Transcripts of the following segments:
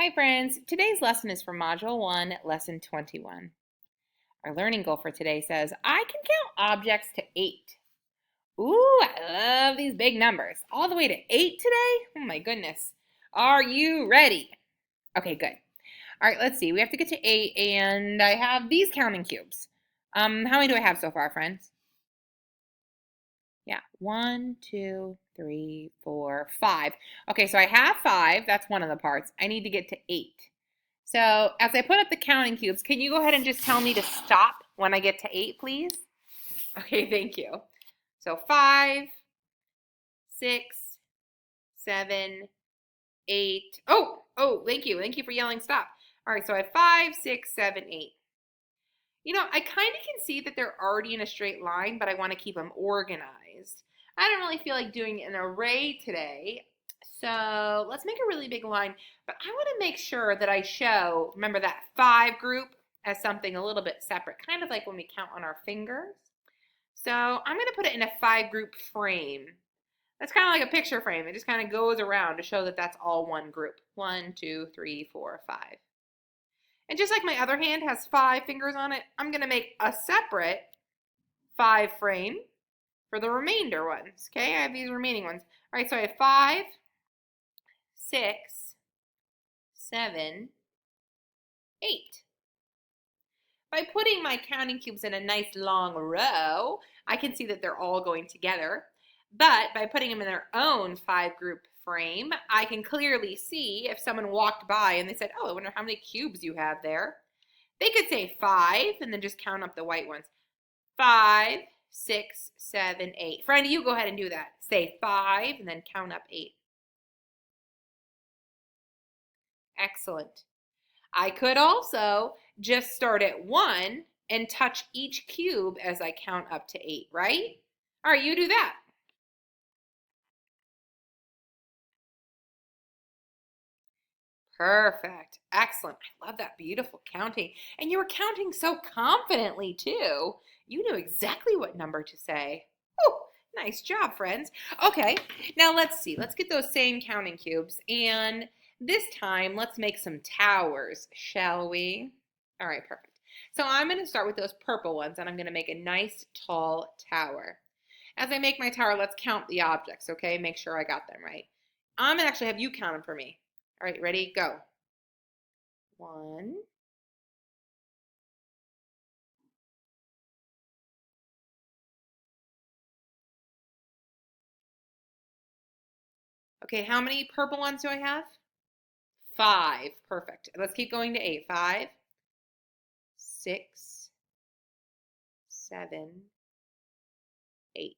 Hi friends, today's lesson is from Module 1, Lesson 21. Our learning goal for today says, I can count objects to 8. Ooh, I love these big numbers. All the way to 8 today? Oh my goodness. Are you ready? Okay, good. All right, let's see. We have to get to 8 and I have these counting cubes. How many do I have so far, friends? Yeah, 1, 2, 3, 4, 5. Okay, so I have 5. That's one of the parts. I need to get to 8. So as I put up the counting cubes, can you go ahead and just tell me to stop when I get to 8, please? Okay, thank you. So 5, 6, 7, 8. Oh, thank you. Thank you for yelling stop. All right, so I have 5, 6, 7, 8. You know, I kind of can see that they're already in a straight line, but I want to keep them organized. I don't really feel like doing an array today, so let's make a really big line. But I want to make sure that I show, remember that 5 group as something a little bit separate, kind of like when we count on our fingers. So I'm going to put it in a 5 group frame. That's kind of like a picture frame. It just kind of goes around to show that that's all one group. 1, 2, 3, 4, 5. And just like my other hand has 5 fingers on it, I'm going to make a separate 5 frame for the remainder ones. Okay, I have these remaining ones. All right, so I have 5, 6, 7, 8. By putting my counting cubes in a nice long row, I can see that they're all going together. But by putting them in their own 5 group frame, I can clearly see if someone walked by and they said, oh, I wonder how many cubes you have there. They could say 5 and then just count up the white ones. 5, 6, 7, 8. Friend, you go ahead and do that. Say 5 and then count up 8. Excellent. I could also just start at 1 and touch each cube as I count up to 8, right? All right, you do that. Perfect. Excellent. I love that beautiful counting. And you were counting so confidently, too. You knew exactly what number to say. Oh, nice job, friends. Okay, now let's see. Let's get those same counting cubes. And this time, let's make some towers, shall we? All right, perfect. So I'm going to start with those purple ones, and I'm going to make a nice, tall tower. As I make my tower, let's count the objects, okay? Make sure I got them right. I'm going to actually have you count them for me. All right, ready? Go. 1. Okay, how many purple ones do I have? 5. Perfect. Let's keep going to 8. 5, 6, 7, 8.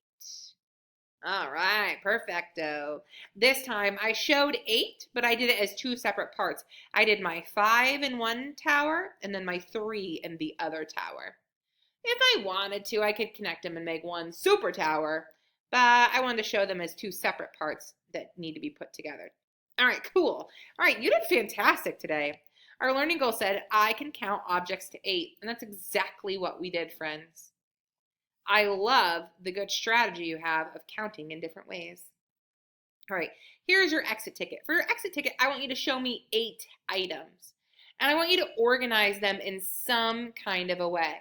All right, perfecto. This time I showed 8, but I did it as 2 separate parts. I did my 5 in one tower and then my 3 in the other tower. If I wanted to, I could connect them and make one super tower, but I wanted to show them as 2 separate parts that need to be put together. All right, cool. All right, you did fantastic today. Our learning goal said, I can count objects to 8, and that's exactly what we did, friends. I love the good strategy you have of counting in different ways. All right, here's your exit ticket. For your exit ticket, I want you to show me 8 items, and I want you to organize them in some kind of a way.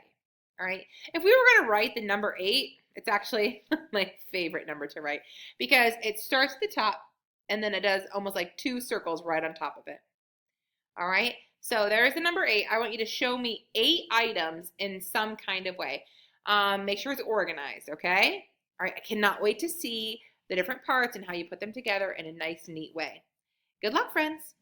All right, if we were going to write the number 8, it's actually my favorite number to write because it starts at the top and then it does almost like 2 circles right on top of it. All right, so there's the number 8. I want you to show me 8 items in some kind of way. Make sure it's organized, okay? All right, I cannot wait to see the different parts and how you put them together in a nice, neat way. Good luck, friends.